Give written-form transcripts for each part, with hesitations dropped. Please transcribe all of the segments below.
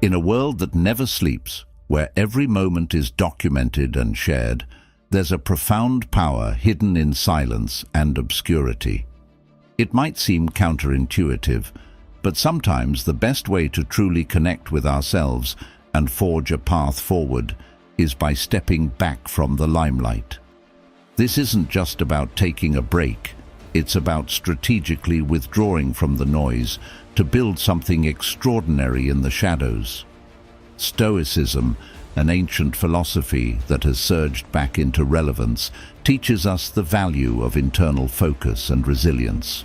In a world that never sleeps, where every moment is documented and shared, there's a profound power hidden in silence and obscurity. It might seem counterintuitive, but sometimes the best way to truly connect with ourselves and forge a path forward is by stepping back from the limelight. This isn't just about taking a break, it's about strategically withdrawing from the noise to build something extraordinary in the shadows. Stoicism, an ancient philosophy that has surged back into relevance, teaches us the value of internal focus and resilience.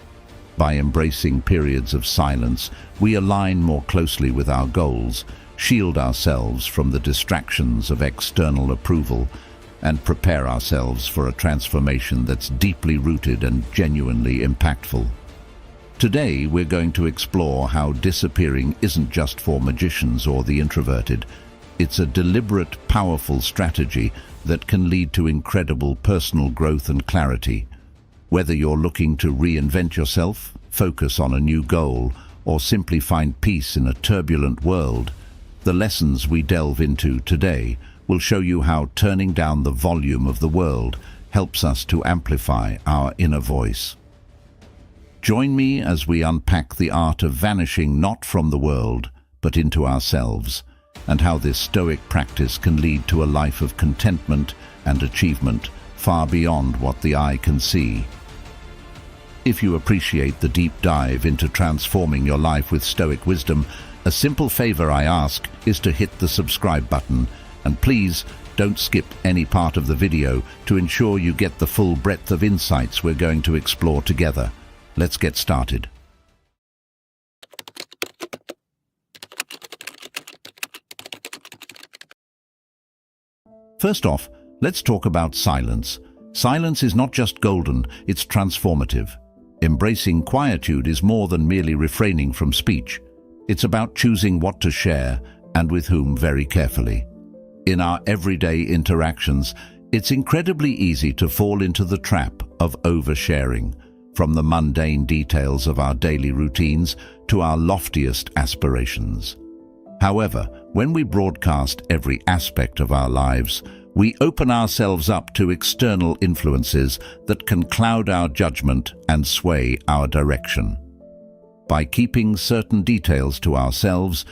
By embracing periods of silence, we align more closely with our goals, shield ourselves from the distractions of external approval, and prepare ourselves for a transformation that's deeply rooted and genuinely impactful. Today, we're going to explore how disappearing isn't just for magicians or the introverted. It's a deliberate, powerful strategy that can lead to incredible personal growth and clarity. Whether you're looking to reinvent yourself, focus on a new goal, or simply find peace in a turbulent world, the lessons we delve into today will show you how turning down the volume of the world helps us to amplify our inner voice. Join me as we unpack the art of vanishing not from the world, but into ourselves, and how this Stoic practice can lead to a life of contentment and achievement far beyond what the eye can see. If you appreciate the deep dive into transforming your life with Stoic wisdom, a simple favor I ask is to hit the subscribe button, and please don't skip any part of the video to ensure you get the full breadth of insights we're going to explore together. Let's get started. First off, let's talk about silence. Silence is not just golden, it's transformative. Embracing quietude is more than merely refraining from speech. It's about choosing what to share and with whom very carefully. In our everyday interactions, it's incredibly easy to fall into the trap of oversharing, from the mundane details of our daily routines to our loftiest aspirations. However, when we broadcast every aspect of our lives, we open ourselves up to external influences that can cloud our judgment and sway our direction. By keeping certain details to ourselves,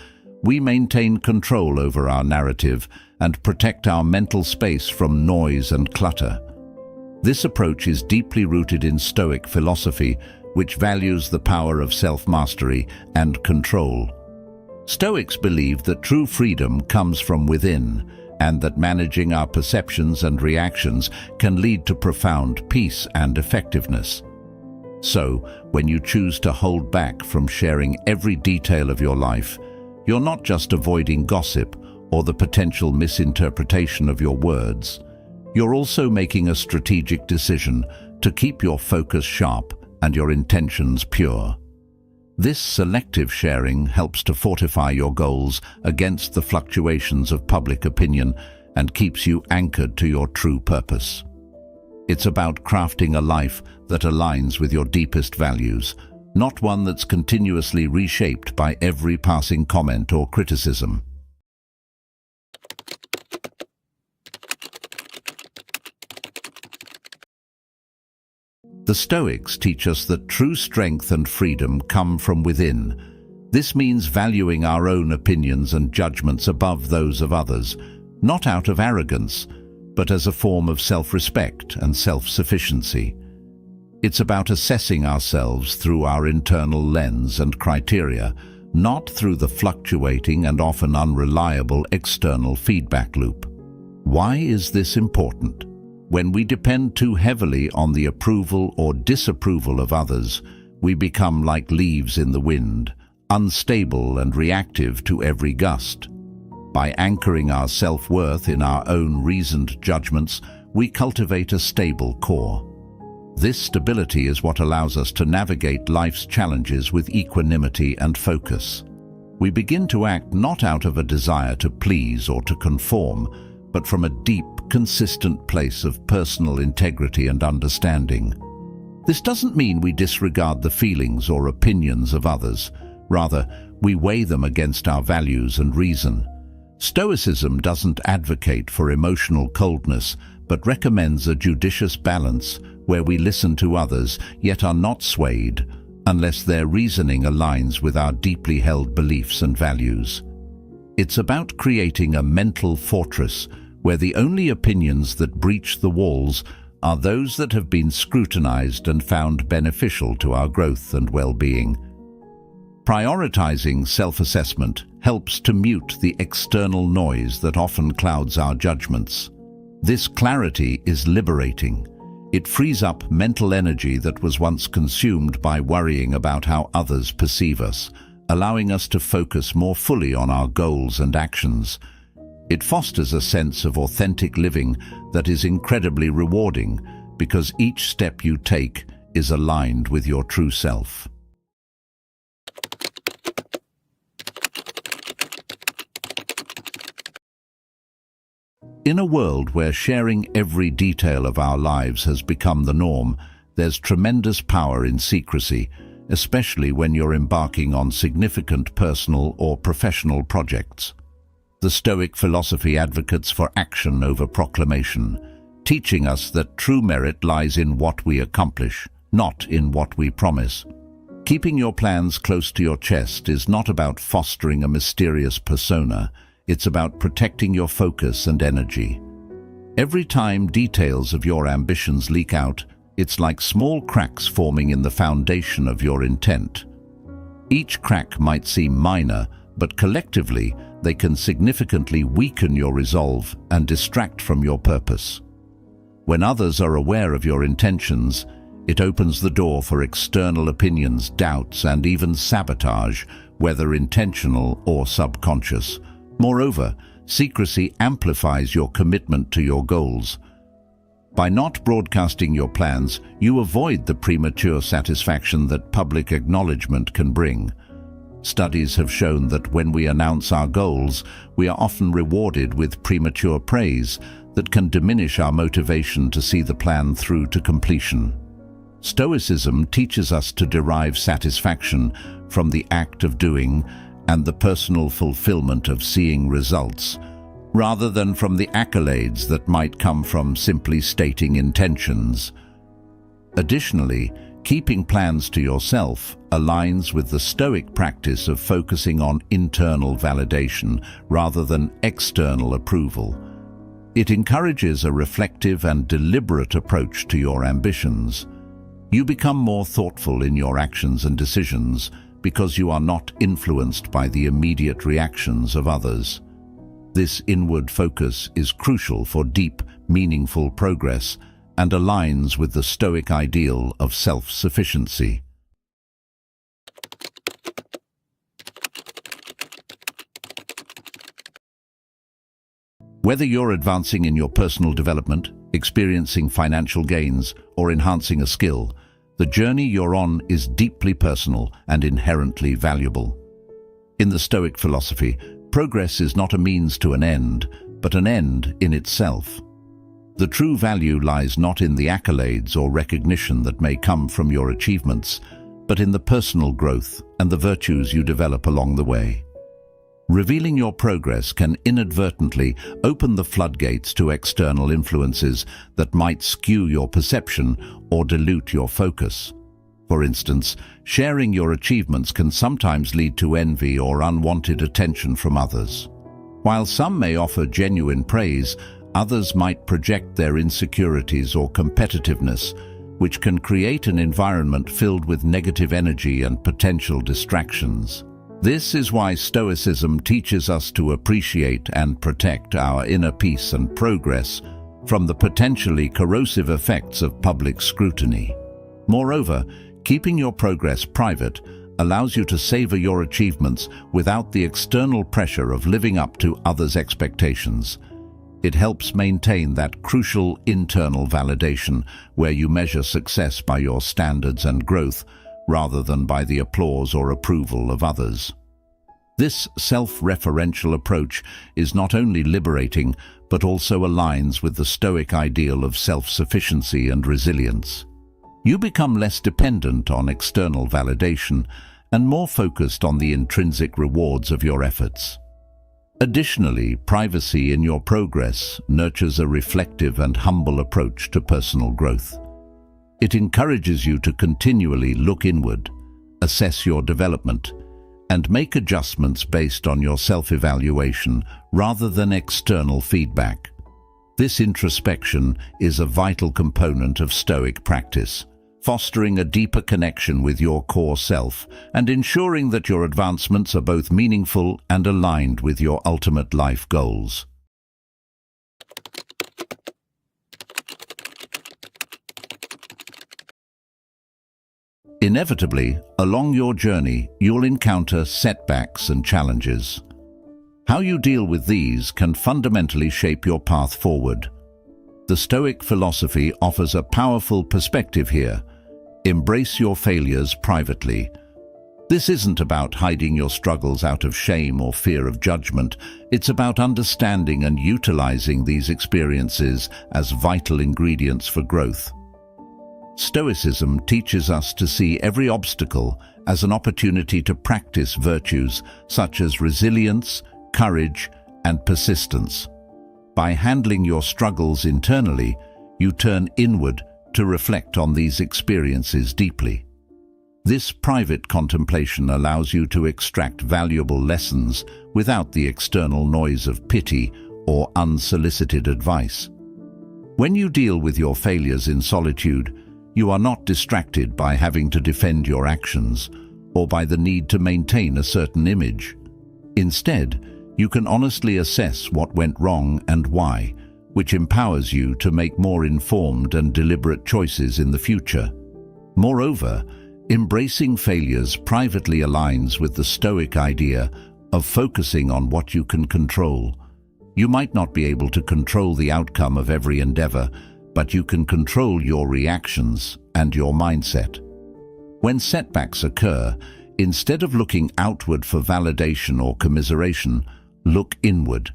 we maintain control over our narrative and protect our mental space from noise and clutter. This approach is deeply rooted in Stoic philosophy, which values the power of self-mastery and control. Stoics believe that true freedom comes from within, and that managing our perceptions and reactions can lead to profound peace and effectiveness. So, when you choose to hold back from sharing every detail of your life, you're not just avoiding gossip or the potential misinterpretation of your words. You're also making a strategic decision to keep your focus sharp and your intentions pure. This selective sharing helps to fortify your goals against the fluctuations of public opinion and keeps you anchored to your true purpose. It's about crafting a life that aligns with your deepest values, not one that's continuously reshaped by every passing comment or criticism. The Stoics teach us that true strength and freedom come from within. This means valuing our own opinions and judgments above those of others, not out of arrogance, but as a form of self-respect and self-sufficiency. It's about assessing ourselves through our internal lens and criteria, not through the fluctuating and often unreliable external feedback loop. Why is this important? When we depend too heavily on the approval or disapproval of others, we become like leaves in the wind, unstable and reactive to every gust. By anchoring our self-worth in our own reasoned judgments, we cultivate a stable core. This stability is what allows us to navigate life's challenges with equanimity and focus. We begin to act not out of a desire to please or to conform, but from a deep, consistent place of personal integrity and understanding. This doesn't mean we disregard the feelings or opinions of others. Rather, we weigh them against our values and reason. Stoicism doesn't advocate for emotional coldness, but recommends a judicious balance where we listen to others yet are not swayed unless their reasoning aligns with our deeply held beliefs and values. It's about creating a mental fortress where the only opinions that breach the walls are those that have been scrutinized and found beneficial to our growth and well-being. Prioritizing self-assessment helps to mute the external noise that often clouds our judgments. This clarity is liberating. It frees up mental energy that was once consumed by worrying about how others perceive us, allowing us to focus more fully on our goals and actions. It fosters a sense of authentic living that is incredibly rewarding because each step you take is aligned with your true self. In a world where sharing every detail of our lives has become the norm, there's tremendous power in secrecy, especially when you're embarking on significant personal or professional projects. The Stoic philosophy advocates for action over proclamation, teaching us that true merit lies in what we accomplish, not in what we promise. Keeping your plans close to your chest is not about fostering a mysterious persona. It's about protecting your focus and energy. Every time details of your ambitions leak out, it's like small cracks forming in the foundation of your intent. Each crack might seem minor, but collectively, they can significantly weaken your resolve and distract from your purpose. When others are aware of your intentions, it opens the door for external opinions, doubts, and even sabotage, whether intentional or subconscious. Moreover, secrecy amplifies your commitment to your goals. By not broadcasting your plans, you avoid the premature satisfaction that public acknowledgement can bring. Studies have shown that when we announce our goals, we are often rewarded with premature praise that can diminish our motivation to see the plan through to completion. Stoicism teaches us to derive satisfaction from the act of doing and the personal fulfillment of seeing results, rather than from the accolades that might come from simply stating intentions. Additionally, keeping plans to yourself aligns with the Stoic practice of focusing on internal validation rather than external approval. It encourages a reflective and deliberate approach to your ambitions. You become more thoughtful in your actions and decisions because you are not influenced by the immediate reactions of others. This inward focus is crucial for deep, meaningful progress and aligns with the Stoic ideal of self-sufficiency. Whether you're advancing in your personal development, experiencing financial gains, or enhancing a skill, the journey you're on is deeply personal and inherently valuable. In the Stoic philosophy, progress is not a means to an end, but an end in itself. The true value lies not in the accolades or recognition that may come from your achievements, but in the personal growth and the virtues you develop along the way. Revealing your progress can inadvertently open the floodgates to external influences that might skew your perception or dilute your focus. For instance, sharing your achievements can sometimes lead to envy or unwanted attention from others. While some may offer genuine praise, others might project their insecurities or competitiveness, which can create an environment filled with negative energy and potential distractions. This is why Stoicism teaches us to appreciate and protect our inner peace and progress from the potentially corrosive effects of public scrutiny. Moreover, keeping your progress private allows you to savor your achievements without the external pressure of living up to others' expectations. It helps maintain that crucial internal validation where you measure success by your standards and growth rather than by the applause or approval of others. This self-referential approach is not only liberating, but also aligns with the Stoic ideal of self-sufficiency and resilience. You become less dependent on external validation and more focused on the intrinsic rewards of your efforts. Additionally, privacy in your progress nurtures a reflective and humble approach to personal growth. It encourages you to continually look inward, assess your development, and make adjustments based on your self-evaluation rather than external feedback. This introspection is a vital component of Stoic practice, fostering a deeper connection with your core self and ensuring that your advancements are both meaningful and aligned with your ultimate life goals. Inevitably, along your journey, you'll encounter setbacks and challenges. How you deal with these can fundamentally shape your path forward. The Stoic philosophy offers a powerful perspective here. Embrace your failures privately. This isn't about hiding your struggles out of shame or fear of judgment. It's about understanding and utilizing these experiences as vital ingredients for growth. Stoicism teaches us to see every obstacle as an opportunity to practice virtues such as resilience, courage, and persistence. By handling your struggles internally, you turn inward to reflect on these experiences deeply. This private contemplation allows you to extract valuable lessons without the external noise of pity or unsolicited advice. When you deal with your failures in solitude, you are not distracted by having to defend your actions or by the need to maintain a certain image. Instead, you can honestly assess what went wrong and why, which empowers you to make more informed and deliberate choices in the future. Moreover, embracing failures privately aligns with the Stoic idea of focusing on what you can control. You might not be able to control the outcome of every endeavor, but you can control your reactions and your mindset. When setbacks occur, instead of looking outward for validation or commiseration, look inward.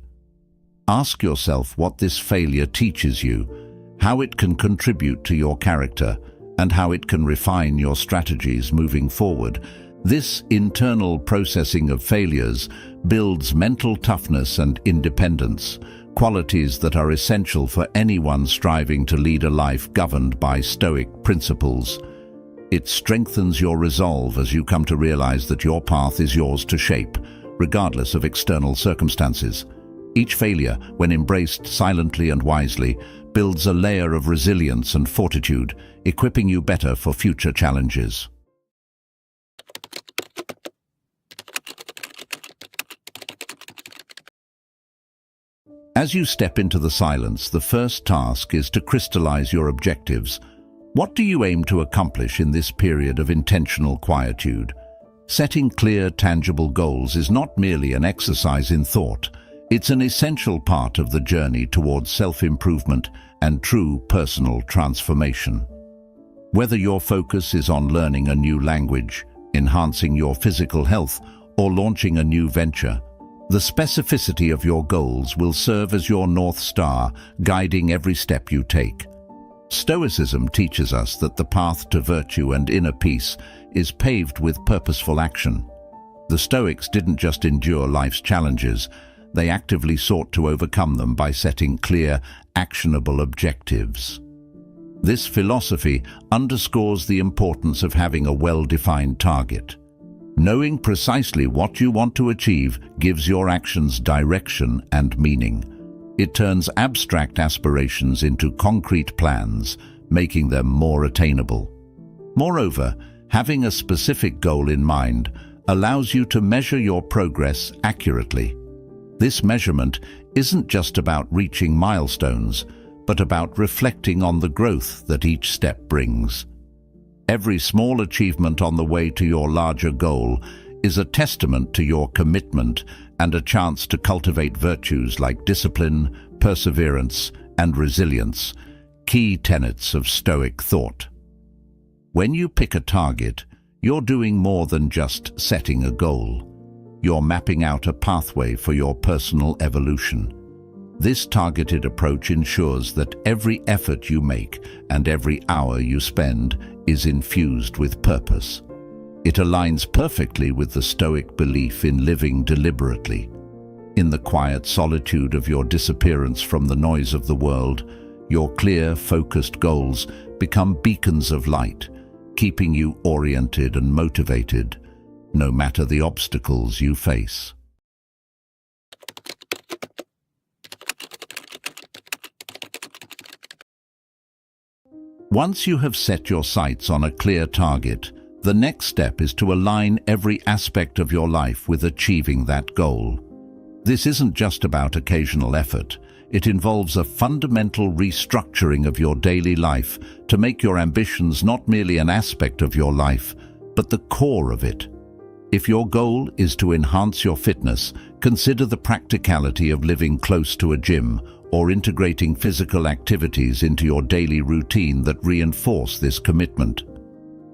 Ask yourself what this failure teaches you, how it can contribute to your character, and how it can refine your strategies moving forward. This internal processing of failures builds mental toughness and independence, qualities that are essential for anyone striving to lead a life governed by Stoic principles. It strengthens your resolve as you come to realize that your path is yours to shape, regardless of external circumstances. Each failure, when embraced silently and wisely, builds a layer of resilience and fortitude, equipping you better for future challenges. As you step into the silence, the first task is to crystallize your objectives. What do you aim to accomplish in this period of intentional quietude? Setting clear, tangible goals is not merely an exercise in thought. It's an essential part of the journey towards self-improvement and true personal transformation. Whether your focus is on learning a new language, enhancing your physical health, or launching a new venture, the specificity of your goals will serve as your North Star, guiding every step you take. Stoicism teaches us that the path to virtue and inner peace is paved with purposeful action. The Stoics didn't just endure life's challenges, they actively sought to overcome them by setting clear, actionable objectives. This philosophy underscores the importance of having a well-defined target. Knowing precisely what you want to achieve gives your actions direction and meaning. It turns abstract aspirations into concrete plans, making them more attainable. Moreover, having a specific goal in mind allows you to measure your progress accurately. This measurement isn't just about reaching milestones, but about reflecting on the growth that each step brings. Every small achievement on the way to your larger goal is a testament to your commitment and a chance to cultivate virtues like discipline, perseverance, and resilience, key tenets of Stoic thought. When you pick a target, you're doing more than just setting a goal. You're mapping out a pathway for your personal evolution. This targeted approach ensures that every effort you make and every hour you spend is infused with purpose. It aligns perfectly with the Stoic belief in living deliberately. In the quiet solitude of your disappearance from the noise of the world, your clear, focused goals become beacons of light, keeping you oriented and motivated, no matter the obstacles you face. Once you have set your sights on a clear target, the next step is to align every aspect of your life with achieving that goal. This isn't just about occasional effort. It involves a fundamental restructuring of your daily life to make your ambitions not merely an aspect of your life, but the core of it. If your goal is to enhance your fitness, consider the practicality of living close to a gym or integrating physical activities into your daily routine that reinforce this commitment.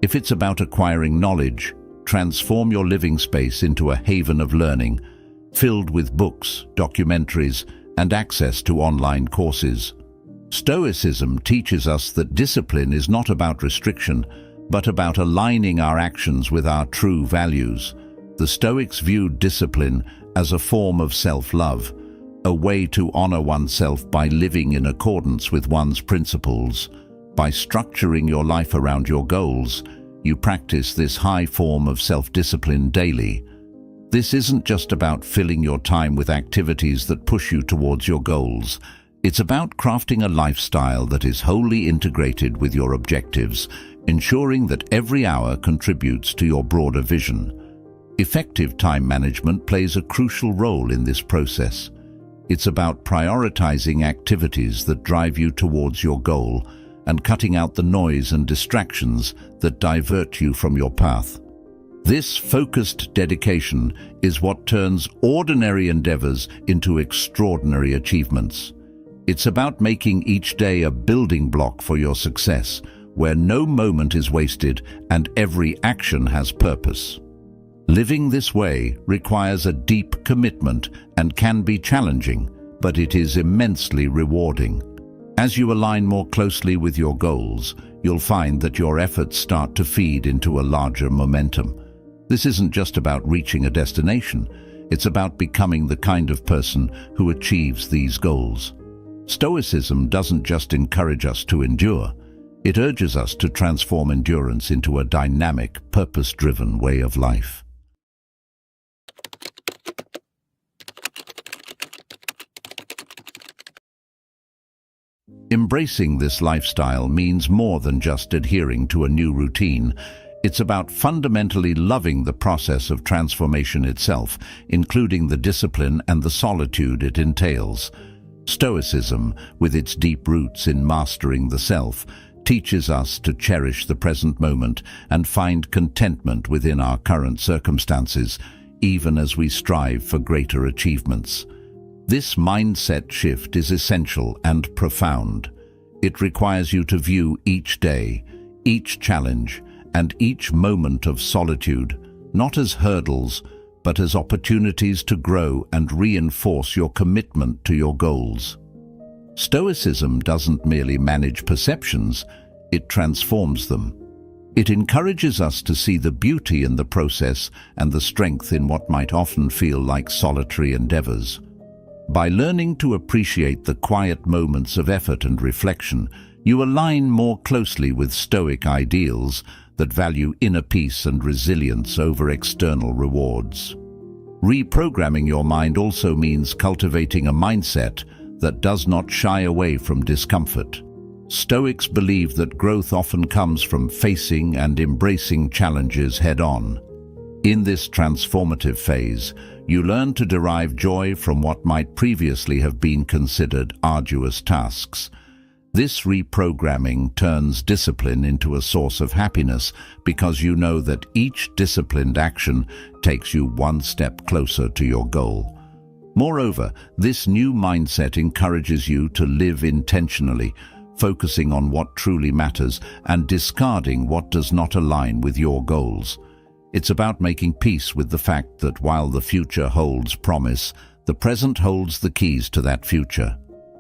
If it's about acquiring knowledge, transform your living space into a haven of learning, filled with books, documentaries, and access to online courses. Stoicism teaches us that discipline is not about restriction, but about aligning our actions with our true values. The Stoics viewed discipline as a form of self-love, a way to honor oneself by living in accordance with one's principles. By structuring your life around your goals, you practice this high form of self-discipline daily. This isn't just about filling your time with activities that push you towards your goals. It's about crafting a lifestyle that is wholly integrated with your objectives, ensuring that every hour contributes to your broader vision. Effective time management plays a crucial role in this process. It's about prioritizing activities that drive you towards your goal and cutting out the noise and distractions that divert you from your path. This focused dedication is what turns ordinary endeavors into extraordinary achievements. It's about making each day a building block for your success, where no moment is wasted and every action has purpose. Living this way requires a deep commitment and can be challenging, but it is immensely rewarding. As you align more closely with your goals, you'll find that your efforts start to feed into a larger momentum. This isn't just about reaching a destination, it's about becoming the kind of person who achieves these goals. Stoicism doesn't just encourage us to endure, it urges us to transform endurance into a dynamic, purpose-driven way of life. Embracing this lifestyle means more than just adhering to a new routine. It's about fundamentally loving the process of transformation itself, including the discipline and the solitude it entails. Stoicism, with its deep roots in mastering the self, teaches us to cherish the present moment and find contentment within our current circumstances, even as we strive for greater achievements. This mindset shift is essential and profound. It requires you to view each day, each challenge, and each moment of solitude, not as hurdles, but as opportunities to grow and reinforce your commitment to your goals. Stoicism doesn't merely manage perceptions, it transforms them. It encourages us to see the beauty in the process and the strength in what might often feel like solitary endeavors. By learning to appreciate the quiet moments of effort and reflection, you align more closely with Stoic ideals that value inner peace and resilience over external rewards. Reprogramming your mind also means cultivating a mindset that does not shy away from discomfort. Stoics believe that growth often comes from facing and embracing challenges head-on. In this transformative phase, you learn to derive joy from what might previously have been considered arduous tasks. This reprogramming turns discipline into a source of happiness because you know that each disciplined action takes you one step closer to your goal. Moreover, this new mindset encourages you to live intentionally, focusing on what truly matters and discarding what does not align with your goals. It's about making peace with the fact that while the future holds promise, the present holds the keys to that future.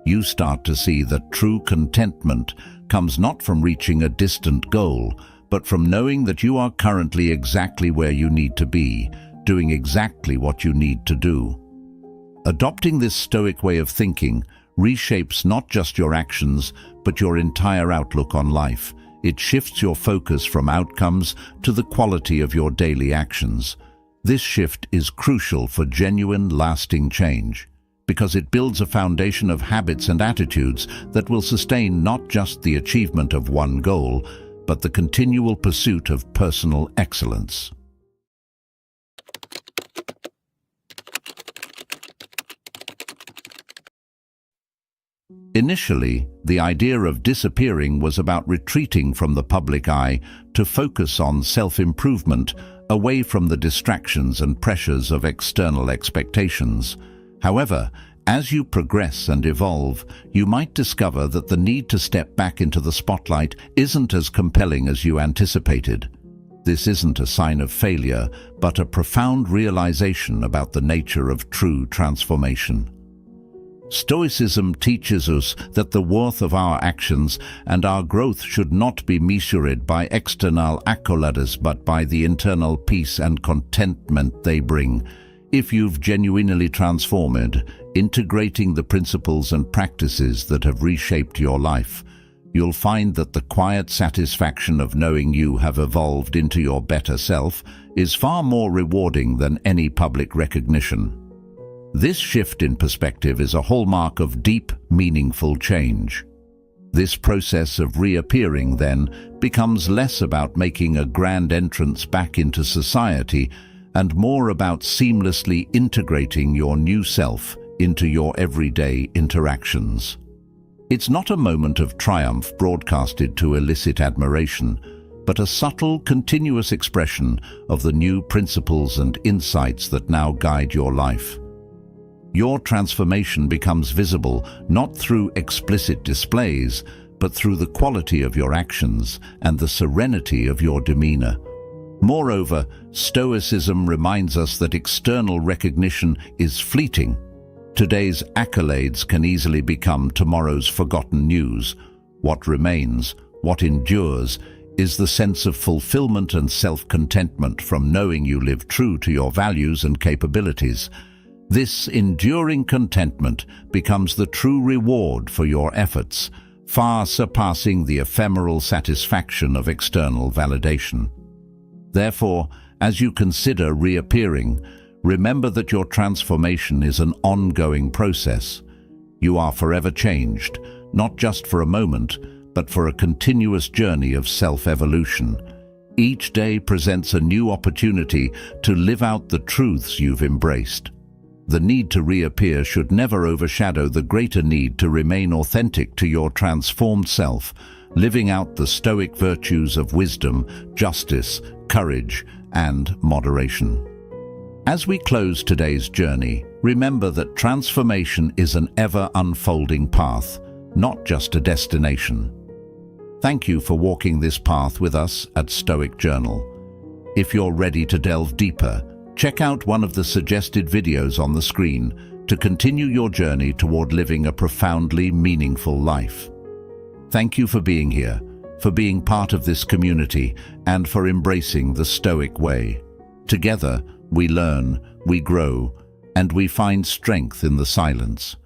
You start to see that true contentment comes not from reaching a distant goal, but from knowing that you are currently exactly where you need to be, doing exactly what you need to do. Adopting this Stoic way of thinking reshapes not just your actions, but your entire outlook on life. It shifts your focus from outcomes to the quality of your daily actions. This shift is crucial for genuine, lasting change, because it builds a foundation of habits and attitudes that will sustain not just the achievement of one goal, but the continual pursuit of personal excellence. Initially, the idea of disappearing was about retreating from the public eye to focus on self-improvement, away from the distractions and pressures of external expectations. However, as you progress and evolve, you might discover that the need to step back into the spotlight isn't as compelling as you anticipated. This isn't a sign of failure, but a profound realization about the nature of true transformation. Stoicism teaches us that the worth of our actions and our growth should not be measured by external accolades but by the internal peace and contentment they bring. If you've genuinely transformed, integrating the principles and practices that have reshaped your life, you'll find that the quiet satisfaction of knowing you have evolved into your better self is far more rewarding than any public recognition. This shift in perspective is a hallmark of deep, meaningful change. This process of reappearing, then, becomes less about making a grand entrance back into society and more about seamlessly integrating your new self into your everyday interactions. It's not a moment of triumph broadcasted to elicit admiration, but a subtle, continuous expression of the new principles and insights that now guide your life. Your transformation becomes visible not through explicit displays, but through the quality of your actions and the serenity of your demeanor. Moreover, Stoicism reminds us that external recognition is fleeting. Today's accolades can easily become tomorrow's forgotten news. What remains, what endures, is the sense of fulfillment and self-contentment from knowing you live true to your values and capabilities. This enduring contentment becomes the true reward for your efforts, far surpassing the ephemeral satisfaction of external validation. Therefore, as you consider reappearing, remember that your transformation is an ongoing process. You are forever changed, not just for a moment, but for a continuous journey of self-evolution. Each day presents a new opportunity to live out the truths you've embraced. The need to reappear should never overshadow the greater need to remain authentic to your transformed self, living out the Stoic virtues of wisdom, justice, courage, and moderation. As we close today's journey, remember that transformation is an ever-unfolding path, not just a destination. Thank you for walking this path with us at Stoic Journal. If you're ready to delve deeper, check out one of the suggested videos on the screen to continue your journey toward living a profoundly meaningful life. Thank you for being here, for being part of this community, and for embracing the Stoic way. Together, we learn, we grow, and we find strength in the silence.